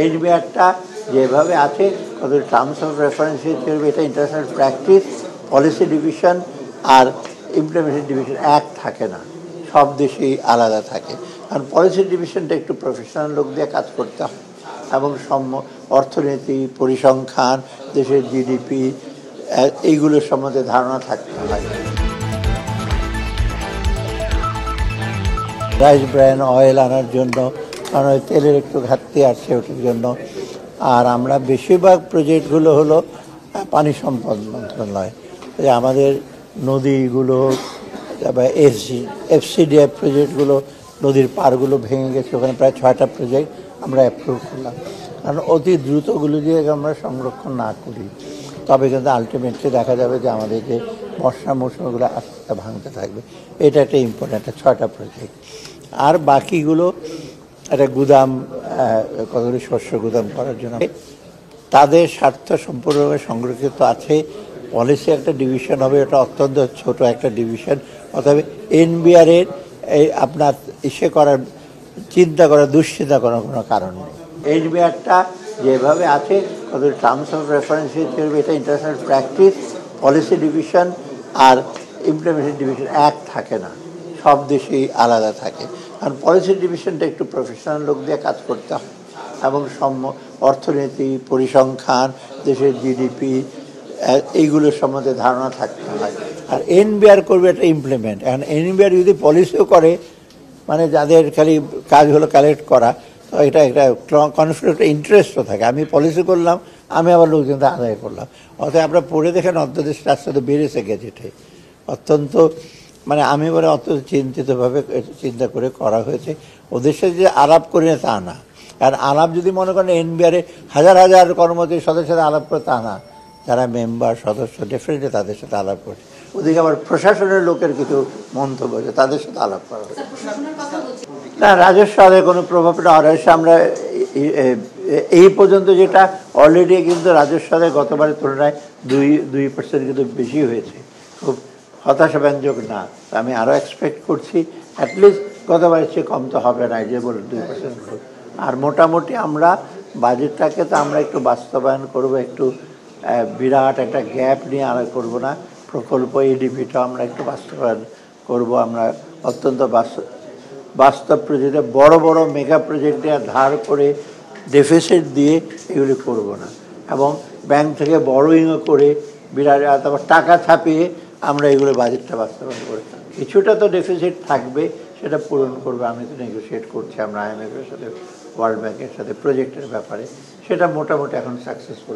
এইচবিআরটা যেভাবে আছে কত টার্মস অফ রেফারেন্স হিসেবে এটা ইন্টারন্যাশনাল প্র্যাকটিস, পলিসি ডিভিশন আর ইমপ্লিমেন্টেশন ডিভিশন এক থাকে না, সব দেশেই আলাদা থাকে। কারণ পলিসি ডিভিশনটা একটু প্রফেশনাল লোক দিয়ে কাজ করতে হয় এবং অর্থনীতি, পরিসংখ্যান, দেশের জিডিপি এইগুলোর সম্বন্ধে ধারণা থাকতে হয়। রাইস ব্র্যান অয়েল আনার জন্য, কারণ ওই তেলের একটু ঘাটতি আছে ওটার জন্য। আর আমরা বেশিরভাগ প্রজেক্টগুলো হলো পানি সম্পদ মন্ত্রণালয়, আমাদের নদীগুলো বা এফসিডিএফ প্রজেক্টগুলো, নদীর পাড়গুলো ভেঙে গেছে, ওখানে প্রায় 6টা প্রজেক্ট আমরা অ্যাপ্রুভ করলাম। কারণ অতি দ্রুতগুলো দিয়ে আমরা সংরক্ষণ না করি তবে কিন্তু আলটিমেটলি দেখা যাবে যে আমাদের যে বর্ষা মৌসুমগুলো আস্তে আস্তে ভাঙতে থাকবে। এটা একটা ইম্পর্ট্যান্ট, 6টা প্রজেক্ট। আর বাকিগুলো একটা গুদাম, কতগুলি শস্য গুদাম করার জন্য তাদের স্বার্থ সম্পূর্ণভাবে সংরক্ষিত আছে। পলিসি একটা ডিভিশন হবে, এটা অত্যন্ত ছোট একটা ডিভিশন। অতএব এনবিআরের এই আপনার করার দুশ্চিন্তা করার কোনো কারণ নেই। এইচবিআরটা যেভাবে আছে কত টার্মস অফ রেফারেন্স হিসেবে এটা ইন্টারন্যাশনাল প্র্যাকটিস, পলিসি ডিভিশন আর ইমপ্লিমেন্টেশন ডিভিশন এক থাকে না, সব দেশেই আলাদা থাকে। কারণ পলিসি ডিভিশনটা একটু প্রফেশনাল লোক দিয়ে কাজ করতে হয় এবং অর্থনীতি, পরিসংখ্যান, দেশের জিডিপি এইগুলোর সম্বন্ধে ধারণা থাকতে হয়। আর এনবিআর করবে এটা ইমপ্লিমেন্ট। এখন এনবিআর যদি পলিসিও করে, মানে যাদের খালি কাজ হলো কালেক্ট করা, তো এটা একটা কনফ্লিক্ট ইন্টারেস্টও থাকে। আমি পলিসি করলাম, আমি আবার লোকজন আদায় করলাম। অর্থাৎ আপনারা পড়ে দেখেন অর্থদেশ রাস্তাতে বেড়েছে গেজেটে অত্যন্ত, মানে আমি বলে অত্যন্ত চিন্তিতভাবে চিন্তা করে করা হয়েছে। ওদের সাথে যে আলাপ করি না তা না, কারণ আলাপ যদি মনে করেন এনবিআরে হাজার হাজার কর্মচারী সদস্যের সাথে আলাপ করে তা না, যারা মেম্বার সদস্য ডেফিনেটলি তাদের সাথে আলাপ করছে। ওদিকে আবার প্রশাসনের লোকের কিছু মন্তব্য আছে, তাদের সাথে আলাপ করা হচ্ছে না। রাজস্ব আদায় কোনো প্রভাব না। রাজস্ব আমরা এই পর্যন্ত যেটা অলরেডি কিন্তু রাজস্ব আদায় গতবারের তুলনায় 2% কিন্তু বেশি হয়েছে, খুব হতাশাব্যঞ্জক না। আমি আরও এক্সপেক্ট করছি অ্যাটলিস্ট গতবারের চেয়ে কম তো হবে না, যে বলে 2% গ্রোথ। আর মোটামুটি আমরা বাজেটটাকে তো আমরা একটু বাস্তবায়ন করব, একটু বিরাট একটা গ্যাপ নিয়ে আর করব না। প্রকল্প এডিপিটা আমরা একটু বাস্তবায়ন করব। আমরা অত্যন্ত বাস্তব প্রজেক্টে বড় বড় মেগা প্রজেক্টে ধার করে ডেফিসিট দিয়ে এগুলি করব না, এবং ব্যাংক থেকে বড়োইংও করে বিরাট তারপর টাকা ছাপিয়ে আমরা এগুলো বাজেটটা বাস্তবায়ন করি। কিছুটা তো ডেফিসিট থাকবে, সেটা পূরণ করবে। আমি তো নেগোসিয়েট করছি আমরা IMF-এর সাথে, ওয়ার্ল্ড ব্যাংকের সাথে প্রজেক্টের ব্যাপারে, সেটা মোটামুটি এখন সাকসেসফুল।